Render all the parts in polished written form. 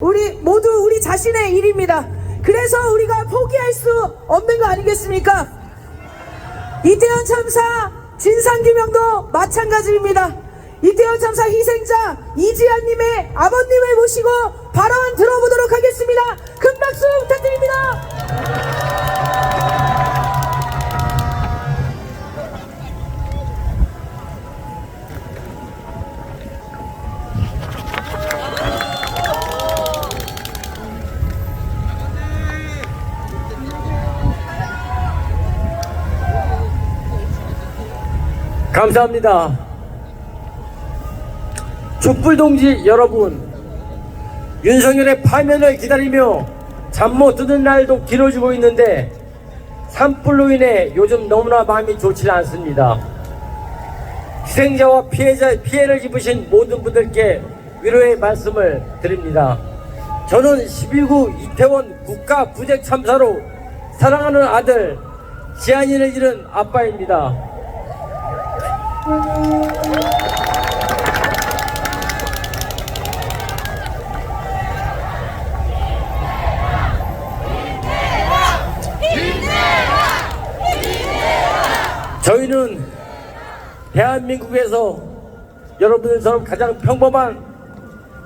우리 모두 우리 자신의 일입니다. 그래서 우리가 포기할 수 없는 거 아니겠습니까? 이태원 참사 진상규명도 마찬가지입니다. 이태원 참사 희생자 이지아님의 아버님을 모시고 발언 들어보도록 하겠습니다. 큰 박수 부탁드립니다. 감사합니다. 촛불동지 여러분, 윤석열의 파면을 기다리며 잠 못 드는 날도 길어지고 있는데 산불로 인해 요즘 너무나 마음이 좋지 않습니다. 희생자와 피해를 입으신 모든 분들께 위로의 말씀을 드립니다. 저는 12구 이태원 국가 부재 참사로 사랑하는 아들 지한이를 잃은 아빠입니다. 저희는 대한민국에서 여러분들처럼 가장 평범한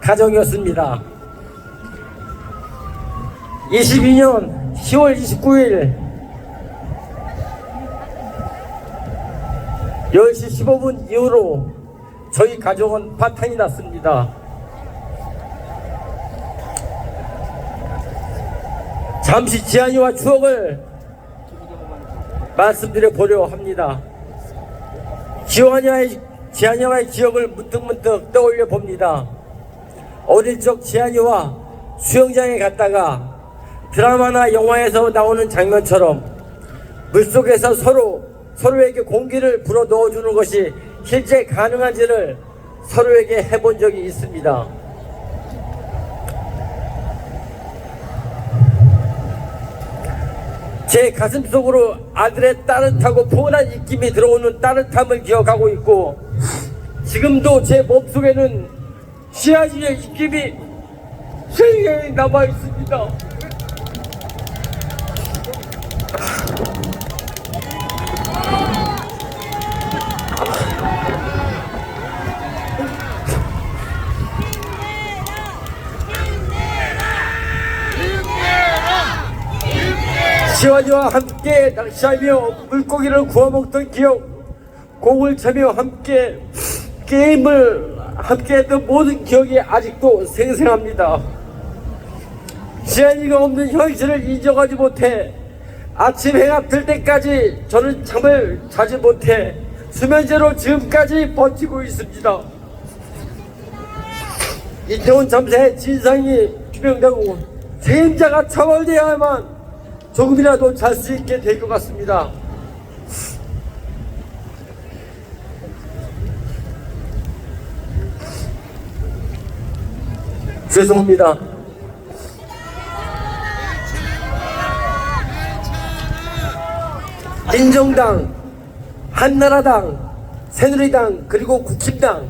가정이었습니다. 22년 10월 29일 10시 15분 이후로 저희 가족은 파탄이 났습니다. 잠시 지한이와 추억을 말씀드려 보려 합니다. 지한이와의 기억을 문득문득 떠올려 봅니다. 어릴 적 지한이와 수영장에 갔다가 드라마나 영화에서 나오는 장면처럼 물속에서 서로에게 공기를 불어 넣어주는 것이 실제 가능한지를 서로에게 해본 적이 있습니다. 제 가슴속으로 아들의 따뜻하고 포근한 입김이 들어오는 따뜻함을 기억하고 있고, 지금도 제 몸속에는 지한이의 입김이 생생히 남아 있습니다. 지한이와 함께 낚시하며 물고기를 구워먹던 기억, 공을 차며 함께 게임을 함께 했던 모든 기억이 아직도 생생합니다. 지한이가 없는 현실을 인정하지 못해 아침 해가 뜰 때까지 저는 잠을 자지 못해 수면제로 지금까지 버티고 있습니다. 이태원 참사의 진상이 규명되고 책임자가 처벌되어야만 조금이라도 잘 수 있게 될 것 같습니다. 죄송합니다. 민정당, 한나라당, 새누리당, 그리고 국힘당,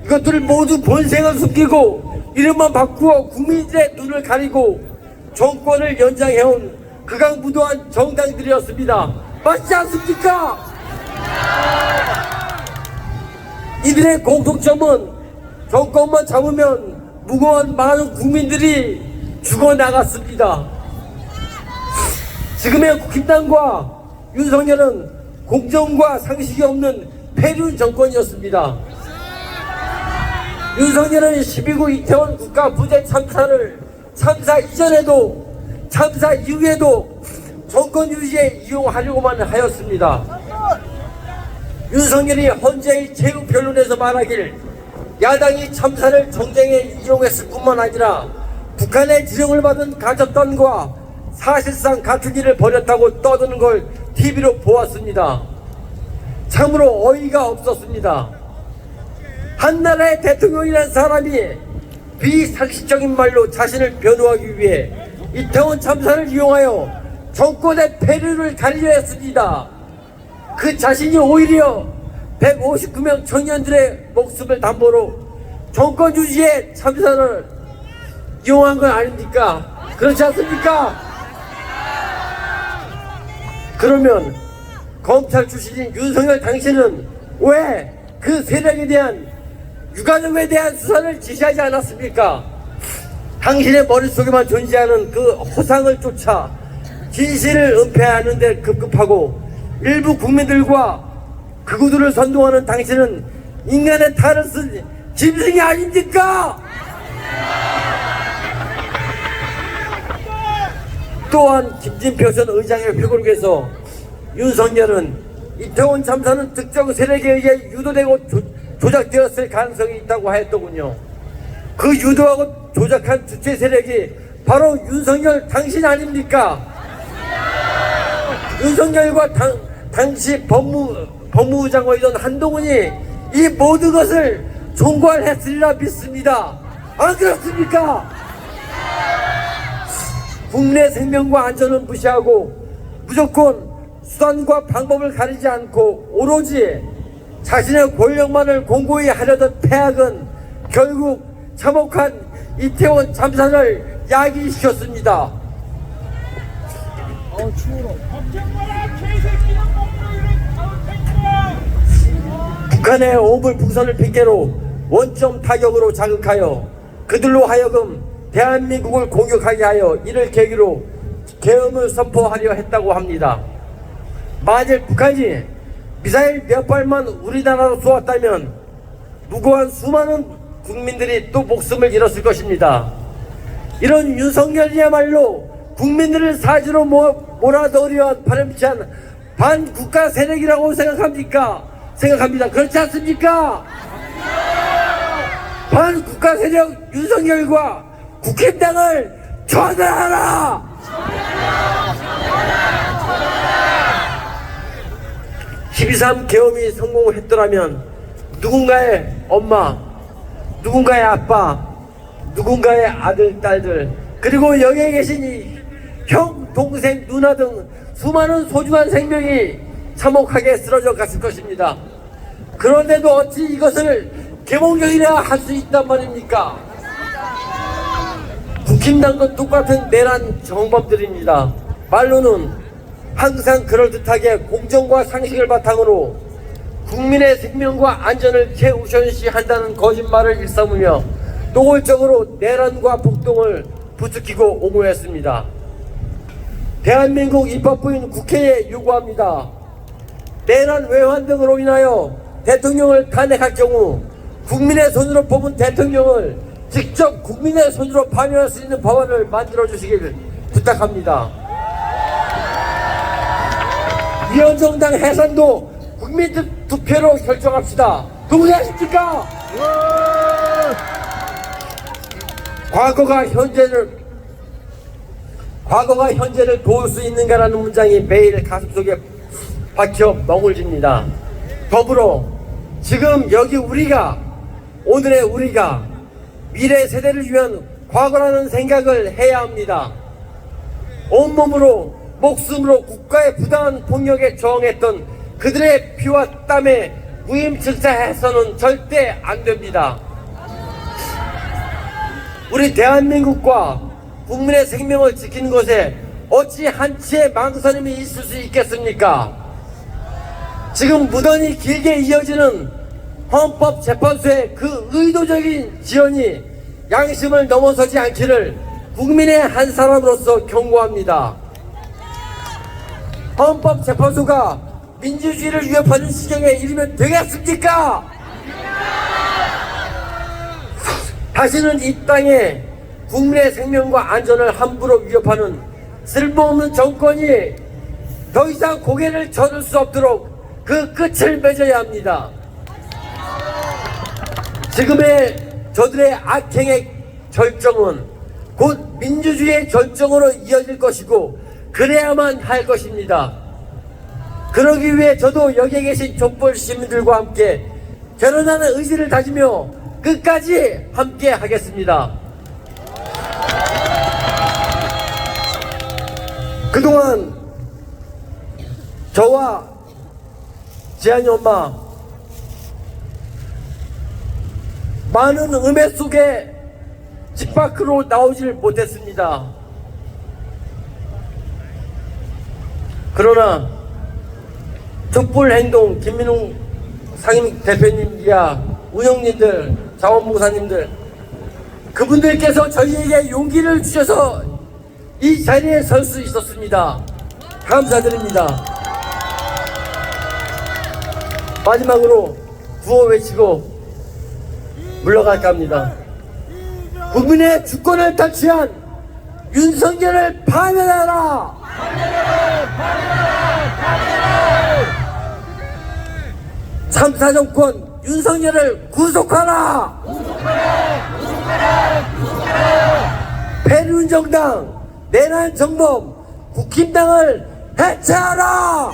이것들을 모두 본색을 숨기고 이름만 바꾸어 국민들의 눈을 가리고 정권을 연장해온 극악무도한 정당들이었습니다. 맞지 않습니까? 이들의 공통점은 정권만 잡으면 무고한 많은 국민들이 죽어나갔습니다. 지금의 국힘당과 윤석열은 공정과 상식이 없는 폐륜 정권이었습니다. 윤석열은 12구 이태원 국가 부재 참사 이전에도 참사 이후에도 정권 유지에 이용하려고만 하였습니다. 윤석열이 헌재의 제국 변론에서 말하길 야당이 참사를 정쟁에 이용했을 뿐만 아니라 북한의 지령을 받은 가첩단과 사실상 같은 일을 벌였다고 떠드는 걸 TV로 보았습니다. 참으로 어이가 없었습니다. 한 나라의 대통령이라는 사람이 비상식적인 말로 자신을 변호하기 위해 이태원 참사를 이용하여 정권의 폐륜을 가리려 했습니다. 그 자신이 오히려 159명 청년들의 목숨을 담보로 정권 유지의 참사를 이용한 건 아닙니까? 그렇지 않습니까? 그러면 검찰 출신인 윤석열 당신은 왜 그 세력에 대한 유가족에 대한 수사를 지시하지 않았습니까? 당신의 머릿속에만 존재하는 그 허상을 쫓아 진실을 은폐하는 데 급급하고 일부 국민들과 극우들을 선동하는 당신은 인간의 탈을 쓴 짐승이 아닙니까? 또한 김진표 전 의장의 회고록에서 윤석열은 이태원 참사는 특정 세력에 의해 유도되고 조작되었을 가능성이 있다고 하였더군요. 그 유도하고 조작한 주체 세력이 바로 윤석열 당신 아닙니까? 윤석열과 당시 법무부 장관이던 한동훈이 이 모든 것을 총괄했으리라 믿습니다. 안 그렇습니까? 국내 생명과 안전은 무시하고 무조건 수단과 방법을 가리지 않고 오로지 자신의 권력만을 공고히 하려던 폐악은 결국 참혹한 이태원 참사를 야기시켰습니다. 북한의 오물풍선을 핑계로 원점 타격으로 자극하여 그들로 하여금 대한민국을 공격하게 하여 이를 계기로 계엄을 선포하려 했다고 합니다. 만일 북한이 미사일 몇 발만 우리나라로 쏘았다면 무고한 수많은 국민들이 또 목숨을 잃었을 것입니다. 이런 윤석열이야말로 국민들을 사지로 몰아넣으려 한 바람직한 반국가 세력이라고 생각합니다. 그렇지 않습니까? 반국가 세력 윤석열과 국힘당을 처단하라! 12.3 계엄이 성공했더라면 누군가의 엄마, 누군가의 아빠, 누군가의 아들, 딸들, 그리고 여기에 계신 이 형, 동생, 누나 등 수많은 소중한 생명이 참혹하게 쓰러져 갔을 것입니다. 그런데도 어찌 이것을 계몽경이라 할 수 있단 말입니까? 국힘당도 똑같은 내란 정범들입니다. 말로는 항상 그럴듯하게 공정과 상식을 바탕으로 국민의 생명과 안전을 최우선시한다는 거짓말을 일삼으며 노골적으로 내란과 폭동을 부추기고 옹호했습니다. 대한민국 입법부인 국회에 요구합니다. 내란 외환 등으로 인하여 대통령을 탄핵할 경우 국민의 손으로 뽑은 대통령을 직접 국민의 손으로 파면할 수 있는 법안을 만들어주시길 부탁합니다. 위원정당 해산도 국민 투표로 결정합시다. 동의하십니까? 과거가 현재를 도울 수 있는가라는 문장이 매일 가슴속에 박혀 멍울집니다. 더불어 지금 여기 오늘의 우리가 미래 세대를 위한 과거라는 생각을 해야 합니다. 온몸으로 목숨으로 국가의 부당한 폭력에 저항했던 그들의 피와 땀에 무임승차해서는 절대 안 됩니다. 우리 대한민국과 국민의 생명을 지키는 것에 어찌 한치의 망설임이 있을 수 있겠습니까? 지금 무던히 길게 이어지는 헌법재판소의 그 의도적인 지연이 양심을 넘어서지 않기를 국민의 한 사람으로서 경고합니다. 헌법재판소가 민주주의를 위협하는 시경에 이르면 되겠습니까? 다시는 이 땅에 국민의 생명과 안전을 함부로 위협하는 쓸모없는 정권이 더 이상 고개를 저을 수 없도록 그 끝을 맺어야 합니다. 지금의 저들의 악행의 절정은 곧 민주주의의 절정으로 이어질 것이고 그래야만 할 것입니다. 그러기 위해 저도 여기에 계신 촛불 시민들과 함께 결연하는 의지를 다지며 끝까지 함께 하겠습니다. 그동안 저와 지안이 엄마 많은 음해 속에 집 밖으로 나오질 못했습니다. 그러나 촛불행동 김민웅 상임 대표님이야 운영진들, 자원봉사님들, 그분들께서 저희에게 용기를 주셔서 이 자리에 설 수 있었습니다. 감사드립니다. 마지막으로 구호 외치고 물러갈까 합니다. 국민의 주권을 탈취한 윤석열을 파면하라! 참사정권 윤석열을 구속하라! 패륜정당, 내란정범, 국힘당을 해체하라!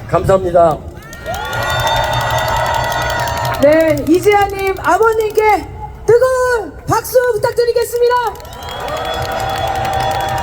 감사합니다. 네, 이재하님 아버님께 뜨거운 박수 부탁드리겠습니다.